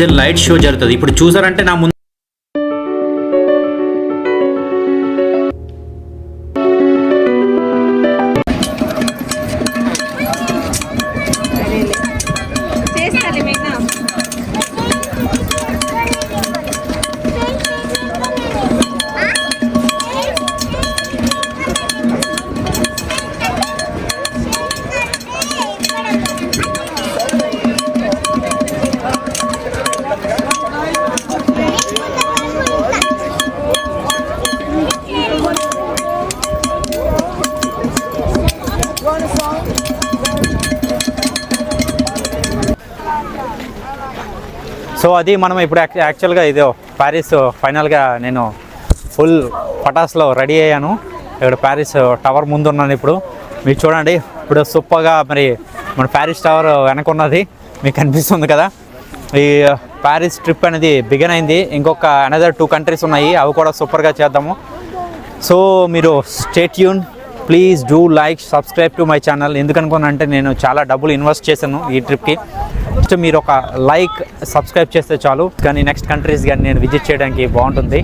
వచ్చేసి light show జరుగుతుంది. ఇప్పుడు చూసారంటే నా ముందు సో అది మనం ఇప్పుడు యాక్చువల్గా ఇది ప్యారిస్ ఫైనల్గా నేను ఫుల్ పటాస్లో రెడీ అయ్యాను. ఇక్కడ ప్యారిస్ టవర్ ముందు ఉన్నాను. ఇప్పుడు మీరు చూడండి, ఇప్పుడు సూపర్గా మరి మన ప్యారిస్ టవర్ వెనకున్నది మీకు కనిపిస్తుంది కదా. ఈ ప్యారిస్ ట్రిప్ అనేది బిగిన్ అయింది. ఇంకొక అనదర్ 2 కంట్రీస్ ఉన్నాయి, అవి కూడా సూపర్గా చేద్దాము. సో మీరు stay tune, please do like, subscribe to my channel. ఎందుకనుకున్నానంటే నేను చాలా డబ్బులు ఇన్వెస్ట్ చేశాను ఈ ట్రిప్కి. జస్ట్ మీరు ఒక లైక్, సబ్స్క్రైబ్ చేస్తే చాలు, కానీ నెక్స్ట్ కంట్రీస్ కానీ నేను విజిట్ చేయడానికి బాగుంటుంది.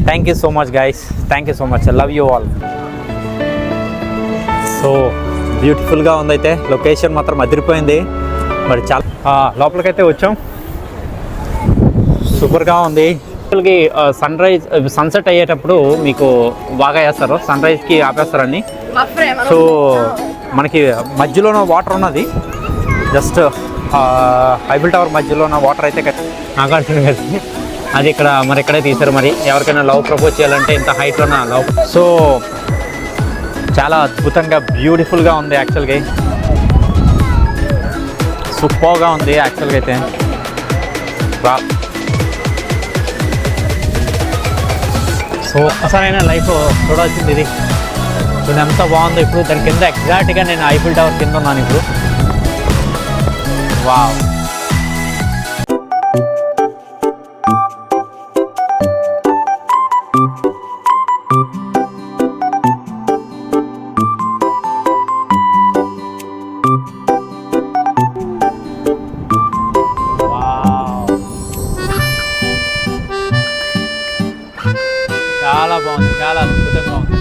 Thank you so much guys, thank you so much, love you all. So బ్యూటిఫుల్గా ఉందైతే, లొకేషన్ మాత్రం అదిరిపోయింది. మరి చాలా లోపలికైతే వచ్చాం, సూపర్గా ఉంది. సన్సెట్ అయ్యేటప్పుడు మీకు బాగా వేస్తారు, సన్రైజ్కి ఆపేస్తారని. సో మనకి మధ్యలోనే వాటర్ ఉన్నది, జస్ట్ ఐఫిల్ టవర్ మధ్యలో ఉన్న వాటర్ అయితే నాగార్జున గారి అది ఇక్కడ మరి ఇక్కడే తీశారు. మరి ఎవరికైనా లవ్ ప్రపోజ్ చేయాలంటే ఇంత హైట్లోన లవ్. సో చాలా అద్భుతంగా బ్యూటిఫుల్గా ఉంది యాక్చువల్గా, సూపర్గా ఉంది యాక్చువల్గా అయితే. వా, సో అసలైన లైఫ్ చూడాల్సింది ఇది. ఇప్పుడు ఎంత బాగుందో. ఇప్పుడు దాని కింద ఎగ్జాక్ట్గా నేను ఐఫిల్ టవర్ కింద ఉన్నాను ఇప్పుడు. వావ్, చాలా బాగుంది, చాలా అద్భుతంగా ఉంది.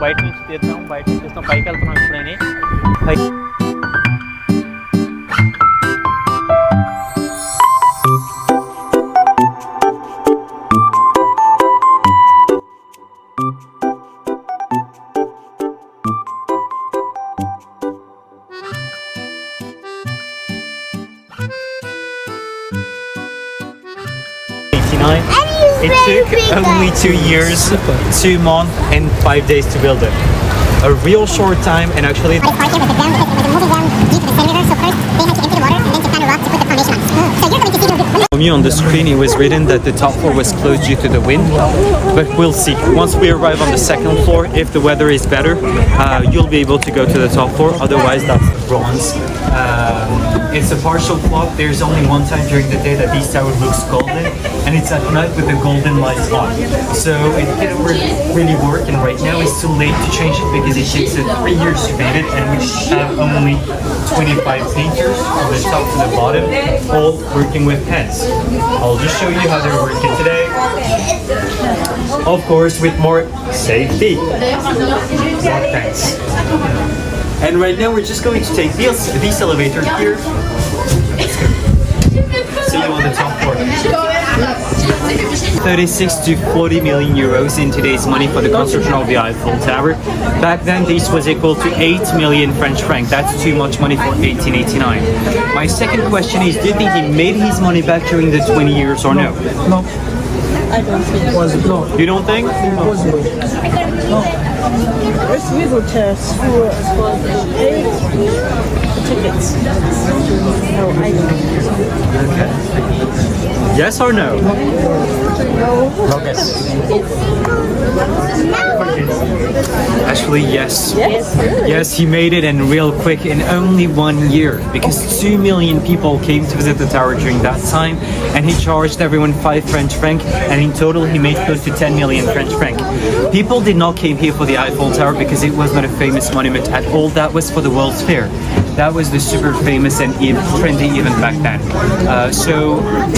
బయట నుంచి తీద్దాం, బయట నుంచి తీస్తాం, పైకి వెళ్తున్నాం ఇప్పుడైనా. It took only 2 years, 2 months and 5 days to build it. A real short time, and actually on the screen it was written that the top floor was closed due to the wind, but we'll see. Once we arrive on the second floor, if the weather is better, you'll be able to go to the top floor. Otherwise, that's bronze. It's a partial clock. There's only one time during the day that this tower looks golden, and it's at night with the golden lights on. So it didn't really work, and right now it's too late to change it because it takes 3 years to paint it, and we have only 25 painters from the top to the bottom, all working with pens. I'll just show you how they're working today. Of course, with more safety. More pens. And right now we're just going to take this elevator here. See you on the top floor. 36 to 40 million euros in today's money for the construction of the Eiffel Tower. Back then this was equal to 8 million French francs. That's too much money for 1889. My second question is, do you think he made his money back during the 20 years or no? No. I don't think it was. No. You don't think? Impossible. No. It's little test for 8 tickets. No, I don't. Okay. Yes or no? Actually, yes. Yes, really? Yes, he made it in real quick in only 1 year because 2 million people came to visit the tower during that time, and he charged everyone 5 French franc, and in total he made close to 10 million French franc. People did not came here for the Eiffel Tower because it was not a famous monument at all. That was for the World's Fair. That was the super famous and trendy event back then. So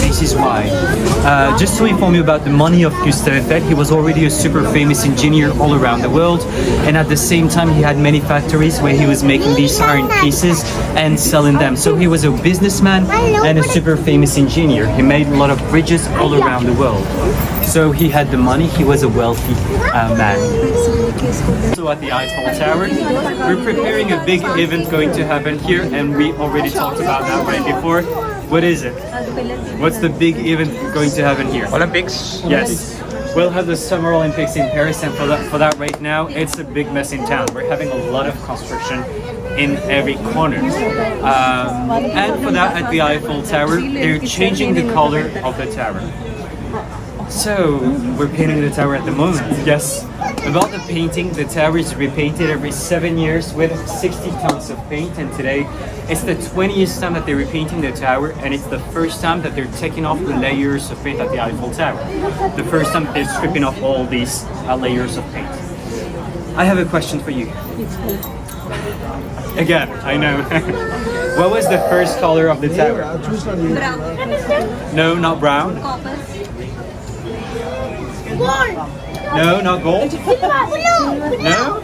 this is why. Just to inform you about the money of Gustave Eiffel, he was already a super famous engineer all around the world, and at the same time he had many factories where he was making these iron pieces and selling them. So he was a businessman and a super famous engineer. He made a lot of bridges all around the world. So he had the money, he was a wealthy man. So at the Eiffel Tower, we're preparing a big event going to happen here, and we already talked about that right before. What is it? What's the big event going to happen here? Olympics. Yes. We'll have the Summer Olympics in Paris, and for that right now, it's a big mess in town. We're having a lot of construction in every corner. And for that, at the Eiffel Tower, they're changing the color of the tower. So, we're painting the tower at the moment. Yes. About the painting, the tower is repainted every 7 years with 60 tons of paint, and today it's the 20th time that they're repainting the tower, and it's the first time that they're taking off the layers of paint at the Eiffel Tower. The first time they're stripping off all these layers of paint. I have a question for you. Again, I know. What was the first color of the tower? No, not brown. No, not gold. No?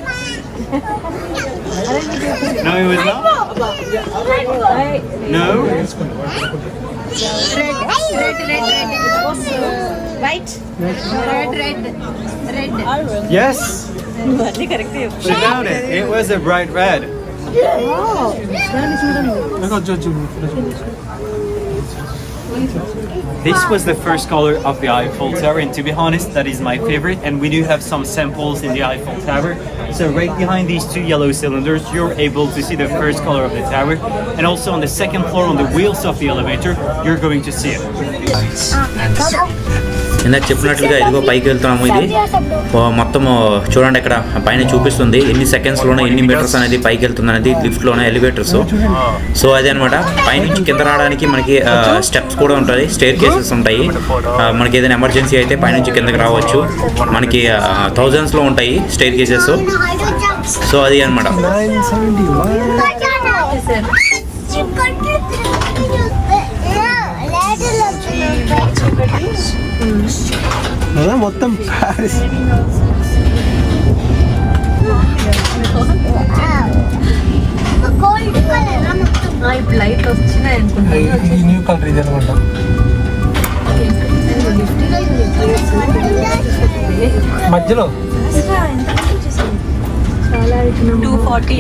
No, it was not? No? White, red. Yes! అన్నీ correct She found it. It was a bright red. This was the first color of the Eiffel Tower, and to be honest, that is my favorite, and we do have some samples in the Eiffel Tower. So right behind these 2 yellow cylinders, you're able to see the first color of the tower, and also on the second floor on the wheels of the elevator, you're going to see it. ఇందాక చెప్పినట్లుగా ఇదిగో పైకి వెళ్తున్నాము. ఇది మొత్తం చూడండి, ఇక్కడ పైన చూపిస్తుంది ఎన్ని సెకండ్స్లోనే ఎన్ని మీటర్స్ అనేది పైకి వెళ్తుంది అనేది లిఫ్ట్లోనే ఎలివేటర్స్. సో అదే అనమాట, పైనుంచి కింద రావడానికి మనకి స్టెప్స్ కూడా ఉంటుంది, స్టేర్ కేసెస్ ఉంటాయి. మనకి ఏదైనా ఎమర్జెన్సీ అయితే పైనుంచి కిందకి రావచ్చు. మనకి థౌజండ్స్లో ఉంటాయి స్టేర్ కేసెస్. సో అది అనమాట. మొత్తం ప్యారిస్ ఇప్పుడు లైట్ వచ్చినాయి అనుకుంటా. న్యూ కలర్ ఇది అనమాట. మధ్యలో చాలా 240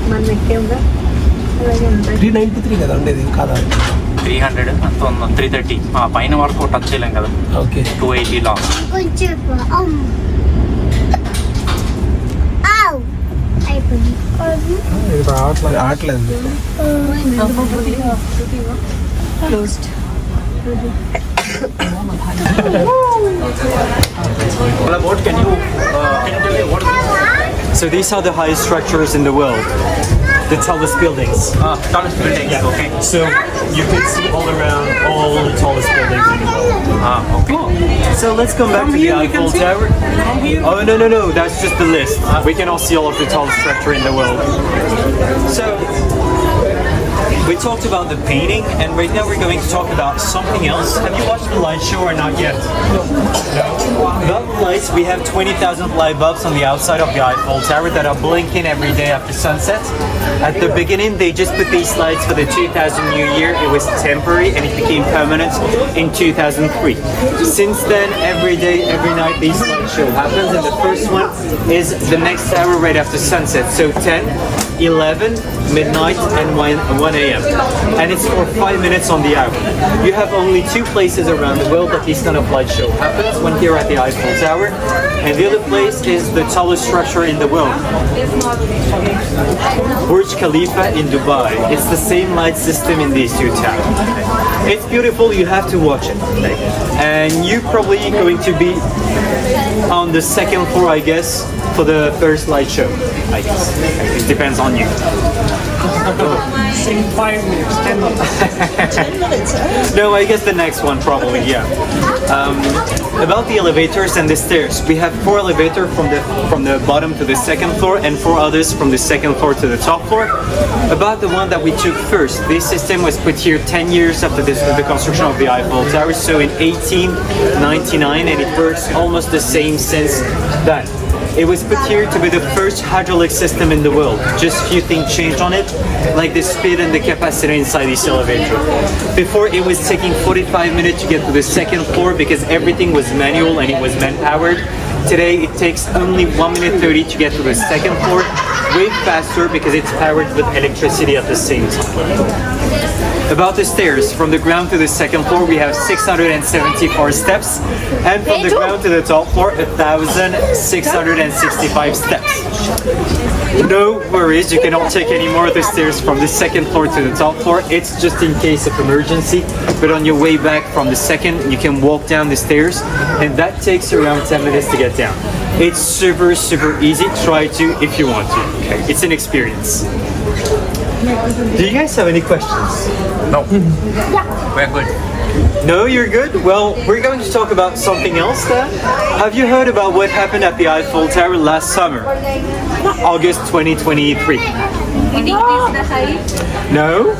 మనం ఎక్కేముగా అలాగే ఉంటాయి. 393 కదా ఉండేది కాదా? 300 అంత 330 పైన వరకు టచ్ చేయలేం కదా. Okay, 280 long. ఆటలేదు. Closed. So these are the highest structures in the world, the tallest buildings. Tallest buildings. Yeah. Okay. So you can see all around all the tallest buildings in the world. Okay. So let's come back to the Eiffel Tower. Oh no, that's just the list. We can all see all of the tallest structure in the world. So we talked about the painting, and right now we're going to talk about something else. Have you watched the light show or not yet? No. About the lights, we have 20,000 light bulbs on the outside of the Eiffel Tower that are blinking every day after sunset. At the beginning, they just put these lights for the 2000 New Year. It was temporary, and it became permanent in 2003. Since then, every day, every night, these light show happens, and the first one is the next tower right after sunset. So 10, 11, midnight, and 1 a.m. And it's for 5 minutes on the hour. You have only 2 places around the world that this kind of light show happens. One here at the Eiffel Tower, and the other place is the tallest structure in the world, Burj Khalifa in Dubai. It's the same light system in these 2 towers. It's beautiful, you have to watch it. And you're probably going to be on the 2nd floor, I guess, for the first light show, I guess. It depends on you. 5 minutes, 10 minutes. No, I guess the next one probably, yeah. About the elevators and the stairs, we have 4 elevators from the bottom to the 2nd floor and 4 others from the 2nd floor to the top floor. About the one that we took first, this system was put here 10 years after the construction of the Eiffel Tower, so in 1899, and it works almost the same since then. It was put here to be the first hydraulic system in the world. Just few things changed on it, like the speed and the capacity inside this elevator. Before, it was taking 45 minutes to get to the 2nd floor because everything was manual and it was man-powered. Today, it takes only 1 minute 30 to get to the 2nd floor, way faster because it's powered with electricity at the same time. About the stairs, from the ground to the 2nd floor, we have 674 steps, and from the ground to the top floor, 1,665 steps. No worries, you cannot take any more of the stairs from the 2nd floor to the top floor. It's just in case of emergency, but on your way back from the 2nd, you can walk down the stairs, and that takes around 10 minutes to get down. It's super, super easy. Try to if you want to. Okay. It's an experience. Do you guys have any questions? No. We're good. No, you're good? Well, we're going to talk about something else then. Have you heard about what happened at the Eiffel Tower last summer? August 2023. It increased the height. No?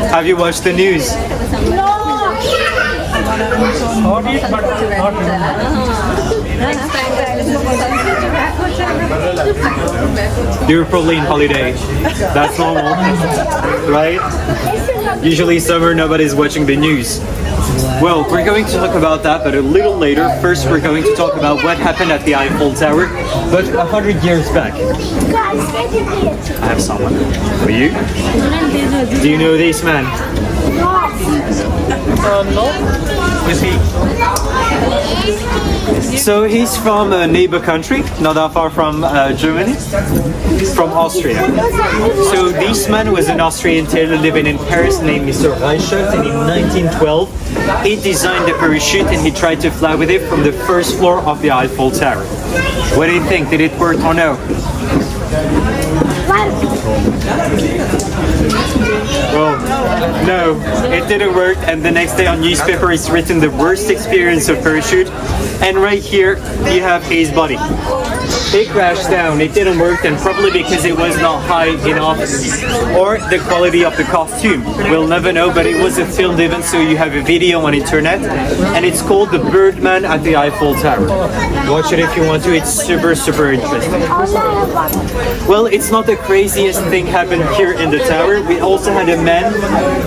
Have you watched the news? You're probably in holiday. That's normal, right? Usually summer, nobody's watching the news. Well, we're going to talk about that, but a little later. First, we're going to talk about what happened at the Eiffel Tower, but 100 years back. I have someone. For you? Do you know this man? No. You see. So he's from a neighbor country, not that far from Germany, from Austria. So this man was an Austrian tailor living in Paris named Mr. Reichert, and in 1912 he designed the parachute and he tried to fly with it from the 1st floor of the Eiffel Tower. What do you think? Did it work or no? Well, no, it didn't work, and the next day on newspaper it's written the worst experience of parachute, and right here you have his body. It crashed down, it didn't work, and probably because it was not high enough, or the quality of the costume. We'll never know, but it was a filmed event, so you have a video on internet, and it's called The Birdman at the Eiffel Tower. Watch it if you want to, it's super, super interesting. Well, it's not the craziest thing happened here in the tower. We also had a man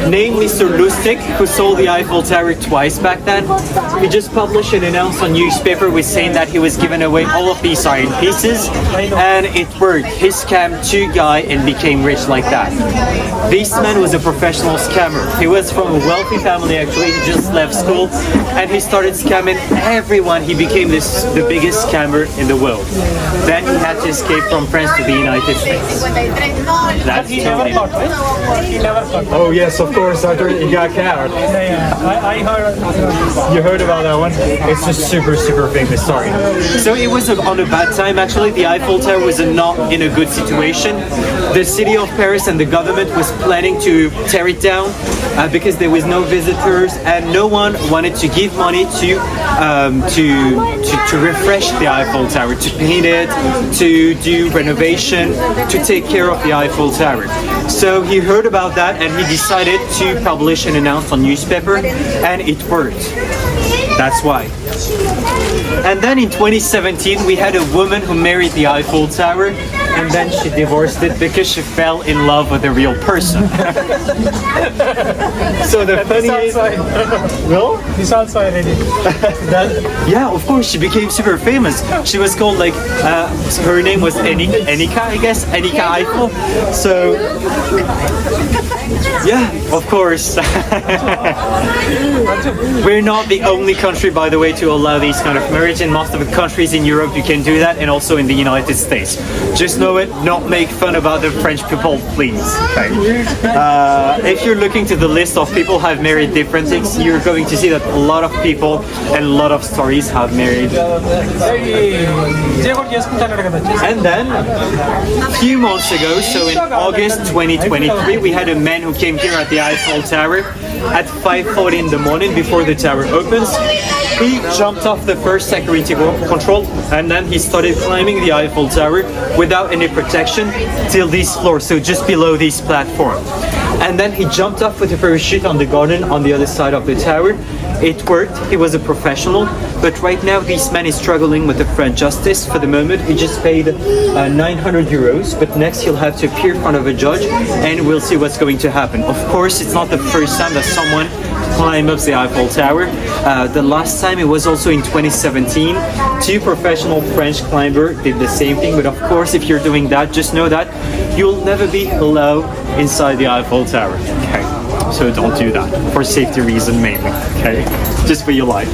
named Mr. Lustig who sold the Eiffel Tower twice back then. He just published an announcement on newspaper with saying that he was giving away all of these iron pieces, and it worked. He scammed 2 guys and became rich like that. This man was a professional scammer. He was from a wealthy family actually. He just left school and he started scamming everyone. He became the biggest scammer in the world. Then he had to escape from France to the United States. That's He never caught, right? He never caught. Oh yes, of course, after he got caught. Yeah. I heard. You heard about that one? It's a super, super famous story. So it was on a bad time actually. The Eiffel Tower was not in a good situation. The city of Paris and the government was planning to tear it down because there was no visitors and no one wanted to give money to refresh the Eiffel Tower, to paint it, to do renovation, to take care of the Eiffel Tower. So he heard about that and he decided to publish an announcement on newspaper, and it worked. That's why. And then in 2017 we had a woman who married the Eiffel Tower. and then she divorced it because she fell in love with a real person. So the funny is, no? This also I read it. Yeah, of course, she became super famous. She was called like, her name was Enika, I guess, Enika Eiffel. So, yeah, of course. We're not the only country, by the way, to allow these kind of marriage. In most of the countries in Europe, you can do that, and also in the United States. Just know it, not make fun about the French people, please. Okay. If you're looking to the list of people who have married different things, you're going to see that a lot of people and a lot of stories have married. And then, a few months ago, so in August 2023, we had a man who came here at the Eiffel Tower at 5:40 in the morning before the tower opens. He jumped off the first security control and then he started climbing the Eiffel Tower without any protection till this floor, so just below this platform. And then he jumped off with a parachute on the garden on the other side of the tower. It worked, he was a professional, but right now this man is struggling with the French justice. For the moment, he just paid 900 euros, but next he'll have to appear in front of a judge and we'll see what's going to happen. Of course, it's not the first time that someone climbed up the Eiffel Tower. The last time it was also in 2017. Two professional French climbers did the same thing, but of course, if you're doing that, just know that you'll never be allowed inside the Eiffel Tower. Okay. So don't do that, for safety reasons mainly, okay? Just for your life.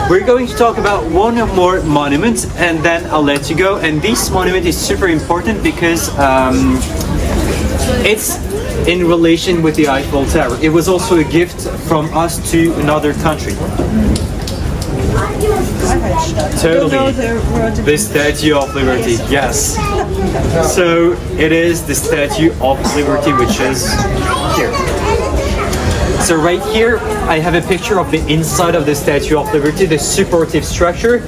We're going to talk about one more monument and then I'll let you go. And this monument is super important because it's in relation with the Eiffel Tower. It was also a gift from us to another country. Totally. The Statue of Liberty, yes. So it is the Statue of Liberty, which is here. So right here, I have a picture of the inside of the Statue of Liberty, the supportive structure.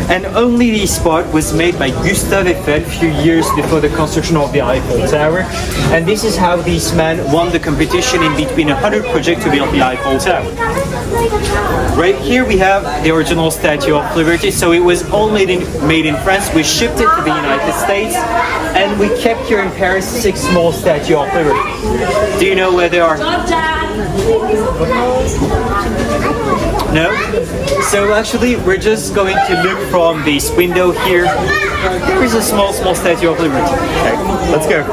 And only this spot was made by Gustave Eiffel a few years before the construction of the Eiffel Tower. And this is how this man won the competition in between 100 projects to build the Eiffel Tower. Right here we have the original Statue of Liberty. So it was all made in France. We shipped it to the United States. And we kept here in Paris 6 small Statue of Liberty. Do you know where they are? No? So actually, we're just going to look from this window here. There is a small Statue of Liberty. Okay, let's go.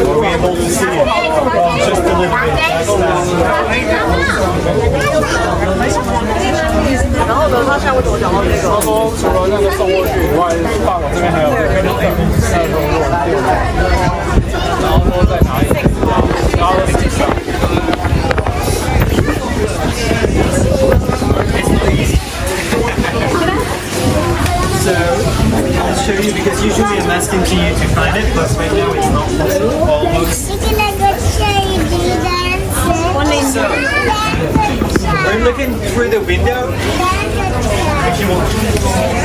We'll be able to see it just a little bit. So, I'll show you because usually I'm asking to you to find it, but right now it's not possible. Almost. So, we're looking through the window. If you want.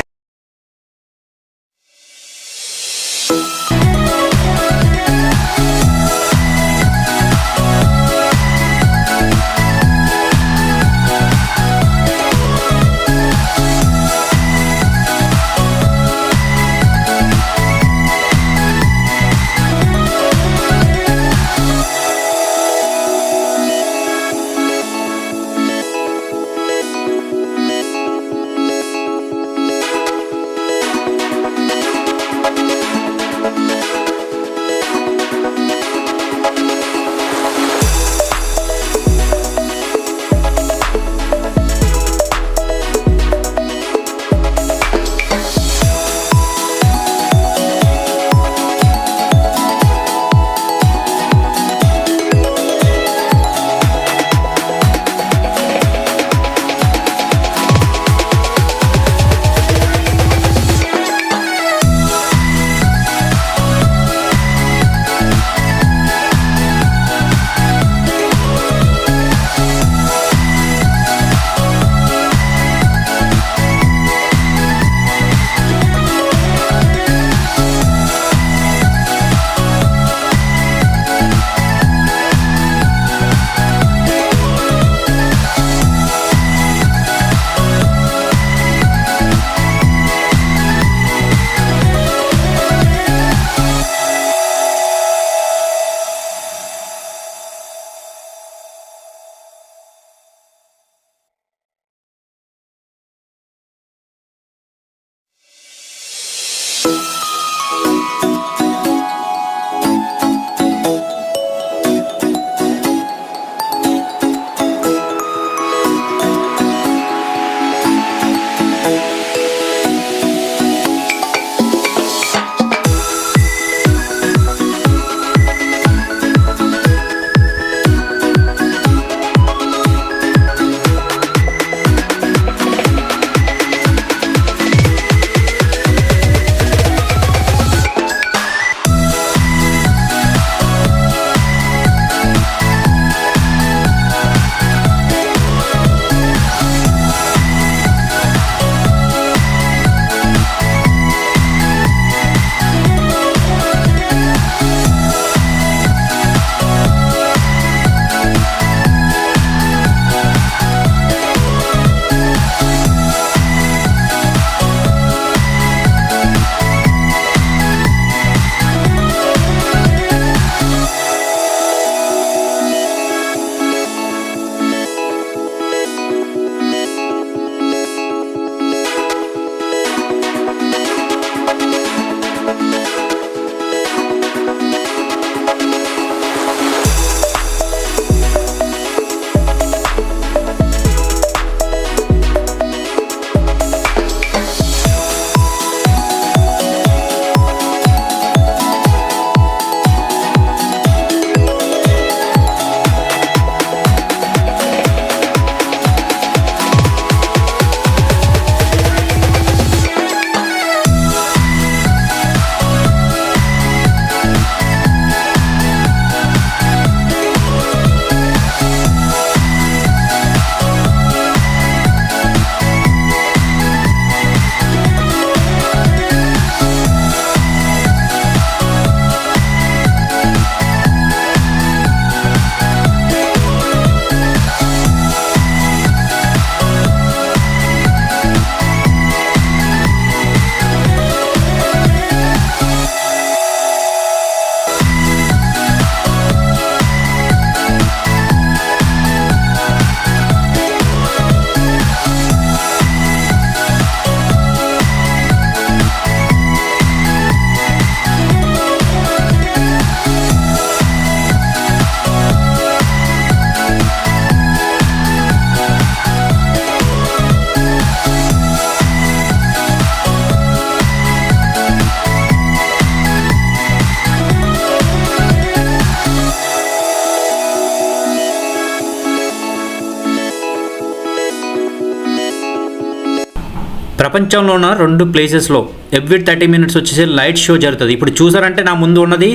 ప్రపంచంలో ఉన్న 2 ప్లేసెస్లో every 30 minutes వచ్చేసి light show జరుగుతుంది. ఇప్పుడు చూసారంటే నా ముందు ఉన్నది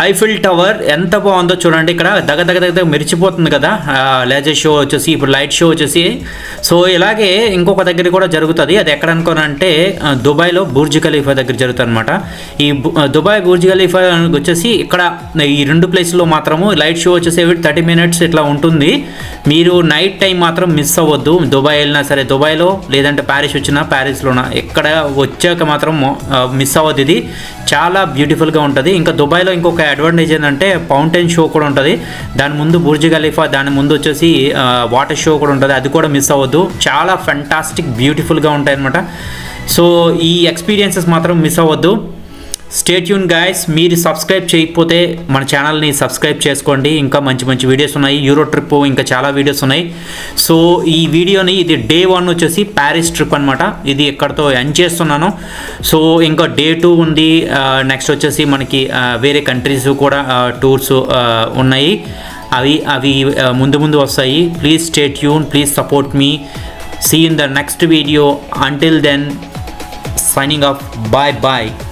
ఐఫిల్ టవర్. ఎంత బాగుందో చూడండి. ఇక్కడ దగ దగ దగ మెరిచిపోతుంది కదా లేజర్ షో వచ్చేసి, ఇప్పుడు లైట్ షో వచ్చేసి. సో ఇలాగే ఇంకొక దగ్గర కూడా జరుగుతుంది. అది ఎక్కడ అనుకోనంటే దుబాయ్లో బుర్జ్ ఖలీఫా దగ్గర జరుగుతుంది అనమాట. ఈ దుబాయ్ బుర్జ్ ఖలీఫా వచ్చేసి ఇక్కడ ఈ 2 ప్లేస్లో మాత్రము లైట్ షో వచ్చేసి ఎవ్రీ 30 minutes ఇట్లా ఉంటుంది. మీరు నైట్ టైం మాత్రం మిస్ అవ్వద్దు. దుబాయ్ వెళ్ళినా సరే, దుబాయ్లో లేదంటే ప్యారిస్ వచ్చినా ప్యారిస్లోనా, ఎక్కడ వచ్చాక మాత్రం మిస్ అవ్వద్దు. ఇది చాలా బ్యూటిఫుల్గా ఉంటుంది. ఇంకా దుబాయ్లో ఇంకొక అడ్వాంటేజ్ ఏంటంటే ఫౌంటైన్ షో కూడా ఉంటుంది. దాని ముందు బుర్జ్ ఖలీఫా, దాని ముందు వచ్చేసి వాటర్ షో కూడా ఉంటుంది. అది కూడా మిస్ అవ్వద్దు. చాలా ఫెంటాస్టిక్ బ్యూటిఫుల్గా ఉంటాయి అనమాట. సో ఈ ఎక్స్పీరియన్సెస్ మాత్రం మిస్ అవ్వద్దు. Stay tune guys. మీరు సబ్స్క్రైబ్ చేయకపోతే మన ఛానల్ని సబ్స్క్రైబ్ చేసుకోండి. ఇంకా మంచి మంచి వీడియోస్ ఉన్నాయి. యూరో ట్రిప్ ఇంకా చాలా వీడియోస్ ఉన్నాయి. సో ఈ వీడియోని, ఇది డే 1 వచ్చేసి ప్యారిస్ ట్రిప్ అనమాట. ఇది ఎక్కడితో ఎండ్ చేస్తున్నాను. సో ఇంకా డే 2 ఉంది. నెక్స్ట్ వచ్చేసి మనకి వేరే కంట్రీస్ కూడా టూర్స్ ఉన్నాయి. అవి ముందు ముందు వస్తాయి. Please stay tune. Please support me. See in the next video. Until then, signing off. Bye bye.